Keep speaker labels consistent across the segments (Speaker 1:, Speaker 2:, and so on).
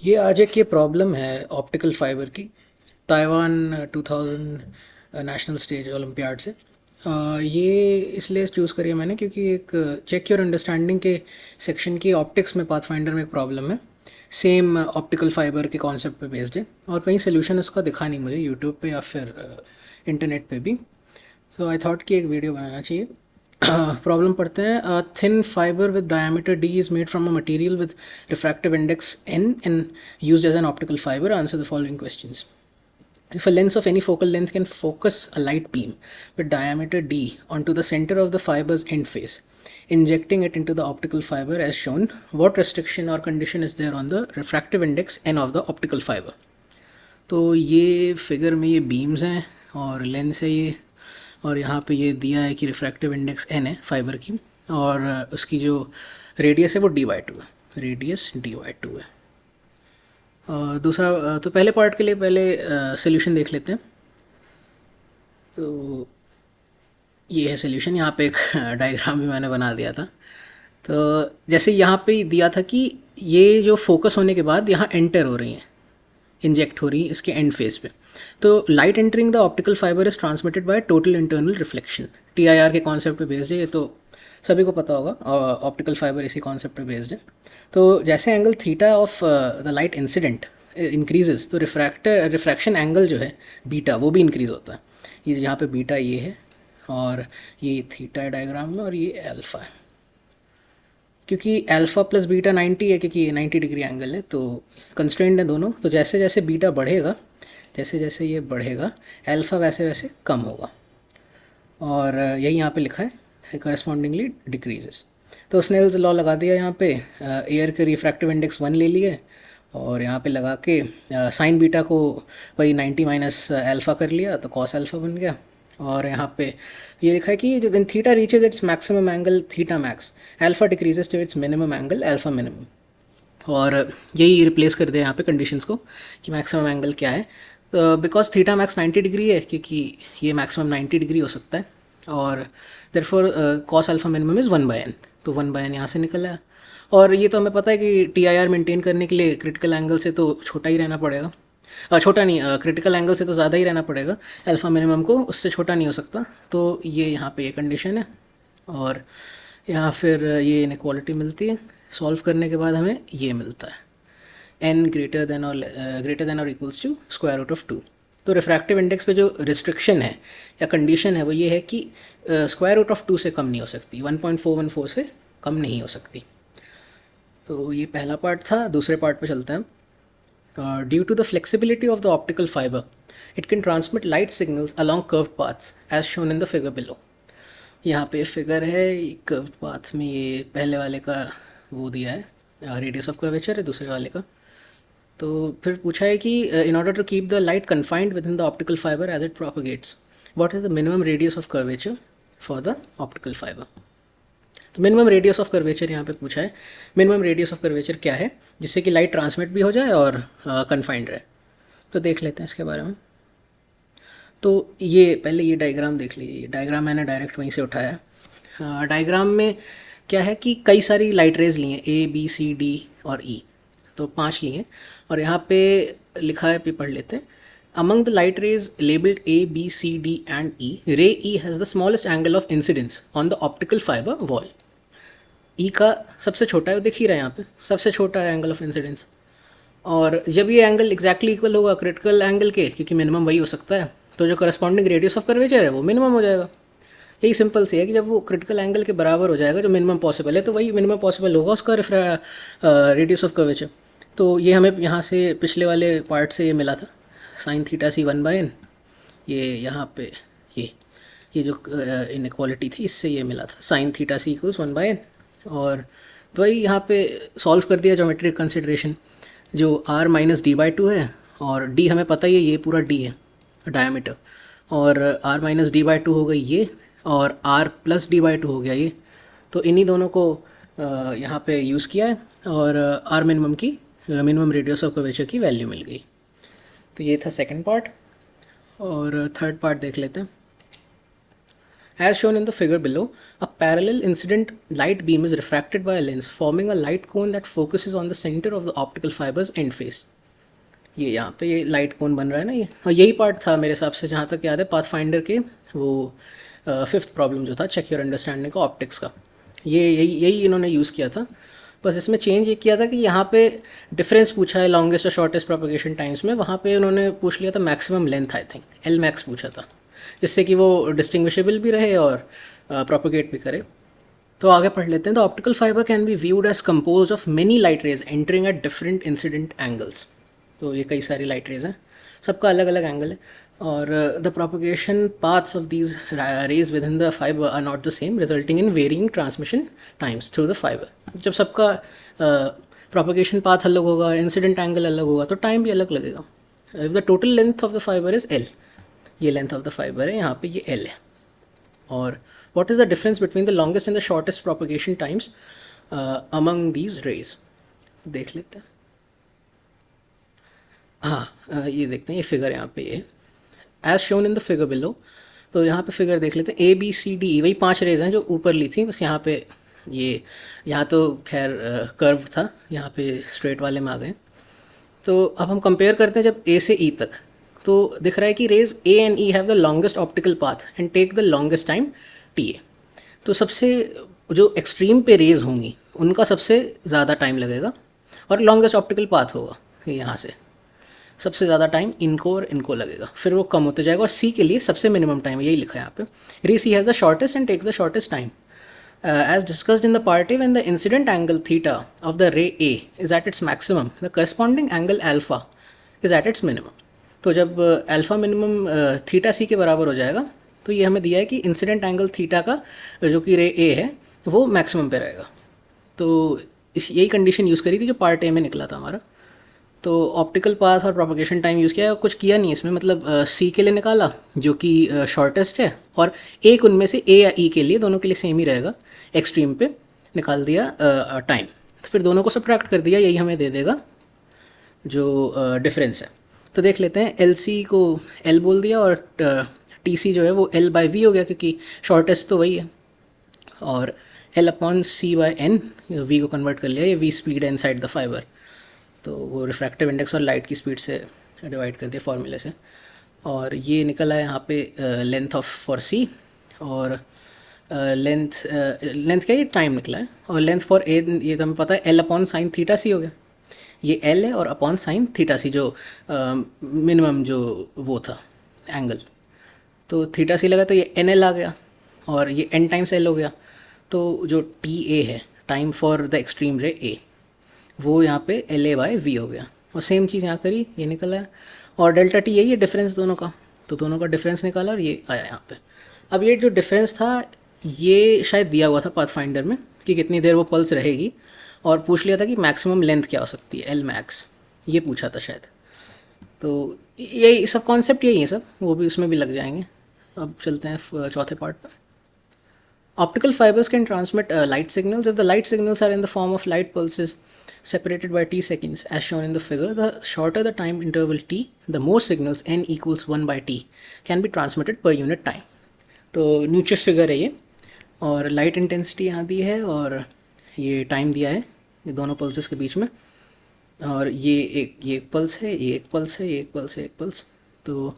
Speaker 1: ये आज एक ये प्रॉब्लम है ऑप्टिकल फाइबर की। ताइवान 2000 नेशनल स्टेज ओलंपियाड से ये इसलिए चूज़ करी है मैंने क्योंकि एक चेक योर अंडरस्टैंडिंग के सेक्शन की ऑप्टिक्स में पाथफाइंडर में एक प्रॉब्लम है। सेम ऑप्टिकल फाइबर के कॉन्सेप्ट पे बेस्ड है और कहीं सोल्यूशन उसका दिखा नहीं मुझे यूट्यूब पे या फिर इंटरनेट पे भी। सो आई थॉट कि एक वीडियो बनाना चाहिए। प्रॉब्लम पढ़ते हैं। Thin fibre with diameter D is made from a material with refractive index N and used as an optical fibre. Answer the following questions. If a lens of any focal length can focus a light beam with diameter d onto the center of the fiber's end face, injecting it into the optical fiber as shown, what restriction or condition is there on the refractive index n of the optical fiber? तो ये figure में ये beams हैं और lens है ये, और यहाँ पे ये दिया है कि रिफ्रैक्टिव इंडेक्स एन है फाइबर की, और उसकी जो रेडियस है वो d/2 है, रेडियस d/2 है। दूसरा तो पहले पार्ट के लिए पहले सोल्यूशन देख लेते हैं। तो ये है सोल्यूशन। यहाँ पे एक डायग्राम भी मैंने बना दिया था। तो जैसे यहाँ पे दिया था कि ये जो फोकस होने के बाद यहाँ एंटर हो रही हैं, इंजेक्ट हो रही है इसके एंड फेस पे। तो light entering the optical fibre is transmitted by total internal reflection. TIR के कॉन्सेप्ट पे बेस्ड है, ये तो सभी को पता होगा, ऑप्टिकल फाइबर इसी कॉन्सेप्ट पे बेस्ड है। तो जैसे angle theta of the light incident increases तो रिफ्रैक्शन एंगल जो है बीटा वो भी इंक्रीज़ होता है। ये यहाँ पे बीटा ये है और ये थीटा है डायग्राम में, और ये अल्फ़ा है। क्योंकि अल्फ़ा प्लस बीटा 90 है, क्योंकि ये 90 डिग्री एंगल है, तो कंस्ट्रेंट है दोनों। तो जैसे जैसे बीटा बढ़ेगा, जैसे जैसे ये बढ़ेगा, अल्फ़ा वैसे वैसे कम होगा, और यही यहाँ पे लिखा है करस्पॉन्डिंगली डिक्रीजेस। तो स्नेल्स लॉ लगा दिया यहाँ पे। एयर के रिफ्रैक्टिव इंडेक्स 1 ले लिए और यहाँ पे लगा के साइन बीटा को वही 90 माइनस अल्फ़ा कर लिया, तो कॉस अल्फ़ा बन गया। और यहाँ पे ये लिखा है कि जब in theta reaches its maximum angle theta max, alpha decreases to its minimum angle alpha minimum. और यही रिप्लेस कर दिया यहाँ पे कंडीशंस को कि मैक्सिमम एंगल क्या है। बिकॉज थीटा मैक्स 90 डिग्री है, क्योंकि ये मैक्सिमम 90 डिग्री हो सकता है, और therefore cos alpha minimum is 1/n। तो 1/n यहाँ से निकला है। और ये तो हमें पता है कि TIR मेंटेन करने के लिए क्रिटिकल एंगल से तो छोटा ही रहना पड़ेगा, छोटा नहीं, क्रिटिकल एंगल से तो ज़्यादा ही रहना पड़ेगा। अल्फ़ा मिनिमम को उससे छोटा नहीं हो सकता। तो ये यहाँ पे ये कंडीशन है, और यहाँ फिर ये इनक्वालिटी मिलती है। सॉल्व करने के बाद हमें ये मिलता है n ग्रेटर देन और equals to square root of 2। तो रिफ्रैक्टिव इंडेक्स पे जो रिस्ट्रिक्शन है या कंडीशन है वो ये है कि स्क्वायर रूट ऑफ 2 से कम नहीं हो सकती, 1.414 से कम नहीं हो सकती। तो ये पहला पार्ट था। दूसरे पार्ट पे चलते हैं। Due to the flexibility of the optical fiber, it can transmit light signals along curved paths as shown in the figure below. यहाँ पे फिगर है, कर्व्ड पाथ में ये पहले वाले का वो दिया है, रेडियस ऑफ कर्वेचर है दूसरे वाले का। तो फिर पूछा है कि in order to keep the light confined within the optical fibre as it propagates, what is the minimum radius of curvature for the optical fibre. तो मिनिमम रेडियस ऑफ कर्वेचर यहाँ पे पूछा है। मिनिमम रेडियस ऑफ कर्वेचर क्या है जिससे कि light transmit भी हो जाए और कन्फाइंड रहे। तो देख लेते हैं इसके बारे में। तो ये पहले ये डायग्राम देख लीजिए। ये डायग्राम मैंने डायरेक्ट वहीं से उठाया है। डायग्राम में क्या है कि कई सारी लाइट रेज ली हैं, A, B, C, D और E, तो 5 ली हैं। और यहाँ पे लिखा है, पे पढ़ लेते हैं। Among the light rays labeled A, B, C, D and E, ray E has the smallest angle of incidence on the optical fiber wall. E का सबसे छोटा है, वो दिख ही रहा है यहाँ पे, सबसे छोटा है एंगल ऑफ इंसिडेंस। और जब ये एंगल एग्जैक्टली इक्वल होगा क्रिटिकल एंगल के, क्योंकि मिनिमम वही हो सकता है, तो जो करस्पॉन्डिंग रेडियस ऑफ कर्वेचर है वो मिनिमम हो जाएगा। यही सिंपल सी है कि जब वो क्रिटिकल एंगल के बराबर हो जाएगा जो मिनिमम पॉसिबल है, तो वही मिनिमम पॉसिबल होगा उसका रेडियस ऑफ कर्वेचर। तो ये हमें यहाँ से पिछले वाले पार्ट से ये मिला था, साइन थीटा सी 1/n। ये यहाँ पे ये जो इनक्वालिटी थी इससे ये मिला था, साइन थीटा सी इक्वल्स 1/n। और वही यहाँ पे सॉल्व कर दिया ज्योमेट्रिक कंसिडरेशन। जो r माइनस d/2 है, और d हमें पता ही है, ये पूरा d है डायमीटर, और r माइनस d/2 हो गई ये, और r प्लस d/2 हो गया ये। तो इन्हीं दोनों को यहाँ पे यूज़ किया है, और r मिनिमम की मिनिमम रेडियस ऑफ कर्वेचर की वैल्यू मिल गई। तो ये था सेकंड पार्ट। और थर्ड पार्ट देख लेते हैं। As shown in the figure below, a parallel incident light beam is refracted by a lens, forming a light cone that focuses on the center of the optical fiber's end face. ये यहाँ पे ये light कोन बन रहा है ना ये, और यही पार्ट था मेरे हिसाब से जहाँ तक याद है पाथफाइंडर के वो फिफ्थ प्रॉब्लम जो था चेक योर अंडरस्टैंडिंग का ऑप्टिक्स का, ये यही इन्होंने यूज़ किया था। बस इसमें चेंज ये किया था कि यहाँ पे डिफरेंस पूछा है लॉन्गेस्ट और शॉर्टेस्ट प्रोपगेशन टाइम्स में, वहाँ पे उन्होंने पूछ लिया था maximum length, I think L max पूछा था, जिससे कि वो डिस्टिंग्विशेबल भी रहे और प्रोपगेट भी करे। तो आगे पढ़ लेते हैं। The optical fibre can be viewed as compose of many light rays entering at different incident angles. तो ये कई सारी लाइट रेज हैं, सबका अलग अलग एंगल है, और the propagation paths of these rays within the fibre are not the same, resulting in varying transmission times through the fibre. जब सबका प्रोपगेशन पाथ अलग होगा, इंसिडेंट एंगल अलग होगा, तो टाइम भी अलग लगेगा। If the total length of the fibre is L, ये लेंथ ऑफ द फाइबर है, यहाँ पे ये एल है। और what is the difference between the longest and the shortest propagation times among these raise, देख लेते हैं। हाँ, ये देखते हैं, ये फिगर यहाँ पे ये as shown in the figure below. तो यहाँ पे फिगर देख लेते हैं, A B C D E, वही 5 रेज हैं जो ऊपर ली थी, बस यहाँ पे ये, यहाँ तो खैर कर्व था, यहाँ पे स्ट्रेट वाले में आ गए। तो अब हम कंपेयर करते हैं जब ए से ई तक, तो दिख रहा है कि rays A and E have the longest optical path and take the longest time T A. तो सबसे जो एक्सट्रीम पे रेज होंगी उनका सबसे ज़्यादा टाइम लगेगा और लॉन्गेस्ट ऑप्टिकल पाथ होगा यहाँ से, सबसे ज़्यादा टाइम इनको और इनको लगेगा, फिर वो कम होते जाएगा। और सी के लिए सबसे मिनिमम टाइम, यही लिखा है यहाँ पे, ray C has the shortest and takes the shortest time. As discussed in the part A, when the incident angle theta of the ray A is at its maximum, the corresponding angle alpha is at its minimum. तो जब alpha minimum theta सी के बराबर हो जाएगा, तो ये हमें दिया है कि इंसिडेंट एंगल थीटा का जो कि रे ए है वो मैक्सिमम पे रहेगा। तो यही कंडीशन यूज़ करी थी जो पार्ट ए में निकला था हमारा। तो ऑप्टिकल पाथ और प्रोपगेशन टाइम यूज़ किया, कुछ किया नहीं इसमें, मतलब सी के लिए निकाला जो कि शॉर्टेस्ट है, और एक उनमें से ए या ई के लिए, दोनों के लिए सेम ही रहेगा, एक्सट्रीम पे निकाल दिया टाइम, फिर दोनों को सब्ट्रैक्ट कर दिया, यही हमें दे देगा जो डिफरेंस है। तो देख लेते हैं, एल सी को एल बोल दिया और टी सी जो है वो एल बाई वी हो गया, क्योंकि शॉर्टेस्ट तो वही है, और L upon C by N, V को कन्वर्ट कर लिया, ये वी स्पीड है इनसाइड द फाइबर, तो वो रिफ्रैक्टिव इंडेक्स और लाइट की स्पीड से डिवाइड कर दिया फॉर्मूले से। और ये निकला है यहाँ पे लेंथ ऑफ फॉर सी, और लेंथ क्या, ये टाइम निकला है, और लेंथ फॉर ए ये तो हमें पता है, एल अपॉन साइन थीटा सी हो गया, ये एल है, और अपॉन साइन थीटा सी जो मिनिमम जो वो था एंगल, तो थीटा सी लगा तो ये एन एल आ गया, और ये एन टाइम्स एल हो गया। तो जो टी ए है, टाइम फॉर द एक्सट्रीम रे ए, वो यहाँ पे एल ए बाई वी हो गया, और सेम चीज़ यहाँ करी, ये निकला है, और डेल्टा टी यही है डिफरेंस दोनों का, तो दोनों का डिफरेंस निकाला और ये आया यहाँ पे। अब ये जो डिफरेंस था ये शायद दिया हुआ था पाथफाइंडर में कि कितनी देर वो पल्स रहेगी, और पूछ लिया था कि मैक्सिमम लेंथ क्या हो सकती है, एल मैक्स, ये पूछा था शायद। तो यही सब कॉन्सेप्ट यही है सब, वो भी उसमें भी लग जाएंगे। अब चलते हैं चौथे पार्ट पर। Optical fibers can transmit light signals if the light signals are in the form of light pulses separated by t seconds as shown in the figure. The shorter the time interval t, the more signals n equals 1 by t can be transmitted per unit time. तो नीचे figure है ये, और light intensity यहाँ दी है, और ये time दिया है ये दोनों पल्सेस के बीच में, और ये एक पल्स है, ये एक पल्स है, ये एक पल्स है, एक पल्स, तो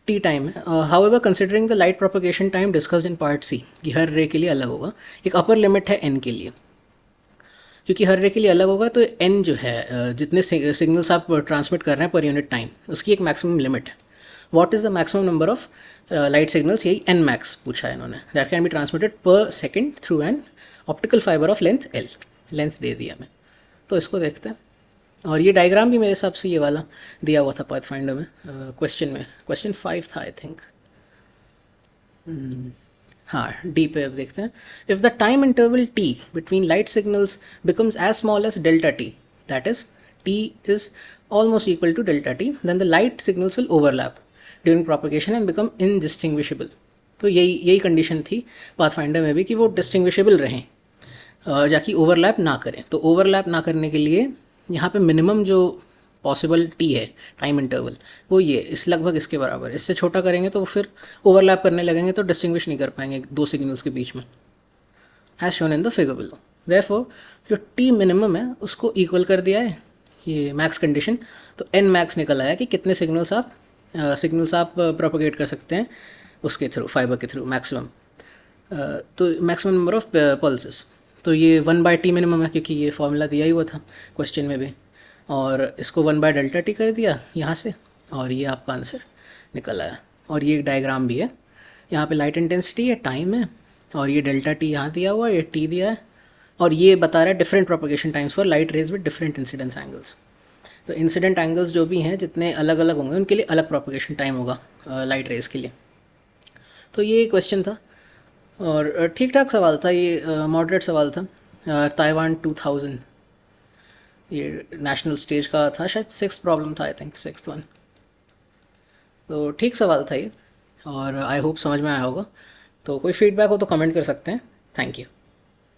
Speaker 1: टी टाइम है। However considering the light propagation time discussed in part C, कि हर रे के लिए अलग होगा, एक अपर लिमिट है एन के लिए, क्योंकि हर रे के लिए अलग होगा, तो एन जो है जितने सिग्नल्स आप ट्रांसमिट कर रहे हैं पर यूनिट टाइम, उसकी एक मैक्सिमम लिमिट है। What is the maximum number of light signals, यही एन मैक्स पूछा है इन्होंने, that can be transmitted per second through an optical fibre of length L, length दे दिया हमें। तो इसको देखते हैं, और ये डायग्राम भी मेरे हिसाब से ये वाला दिया हुआ था पाथफाइंडर में, क्वेश्चन 5 था आई थिंक। हाँ, डी पे अब देखते हैं। If the time interval T between light signals becomes as small as delta T, that is T is almost equal to delta T, then the light signals will overlap during propagation and become indistinguishable. तो यही condition थी pathfinder में भी, कि वो distinguishable रहें, जाकि overlap ना करें। तो ओवरलैप ना करने के लिए यहाँ पे मिनिमम जो पॉसिबल टी है टाइम इंटरवल, वो ये इस लगभग इसके बराबर। इससे छोटा करेंगे तो फिर ओवरलैप करने लगेंगे तो डिस्टिंग्विश नहीं कर पाएंगे दो सिग्नल्स के बीच में, as shown in the figure below. Therefore जो टी मिनिमम है उसको इक्वल कर दिया है ये मैक्स कंडीशन, तो एन मैक्स निकल आया कि कितने सिग्नल्स आप प्रोपोगेट कर सकते हैं उसके थ्रू, फाइबर के थ्रू मैक्सिमम, तो मैक्सिमम नंबर ऑफ पल्सेस। तो ये 1/t मिनिमम है क्योंकि ये फॉर्मूला दिया ही हुआ था क्वेश्चन में भी, और इसको 1/Δt कर दिया यहाँ से, और ये आपका आंसर निकल आया। और ये एक डायग्राम भी है, यहाँ पे लाइट इंटेंसिटी है, टाइम है, और ये Δt यहाँ दिया हुआ है, ये t दिया है, और ये बता रहा है different propagation times for light rays with different incidence angles. तो इंसिडेंट एंगल्स जो भी हैं जितने अलग अलग होंगे उनके लिए अलग प्रोपोगेशन टाइम होगा लाइट रेज के लिए। तो ये क्वेश्चन था और ठीक ठाक सवाल था, ये मॉडरेट सवाल था। ताइवान 2000 ये नेशनल स्टेज का था, शायद 6th प्रॉब्लम था, आई थिंक 6th वन। तो ठीक सवाल था ये, और आई होप समझ में आया होगा। तो कोई फीडबैक हो तो कमेंट कर सकते हैं। Thank you.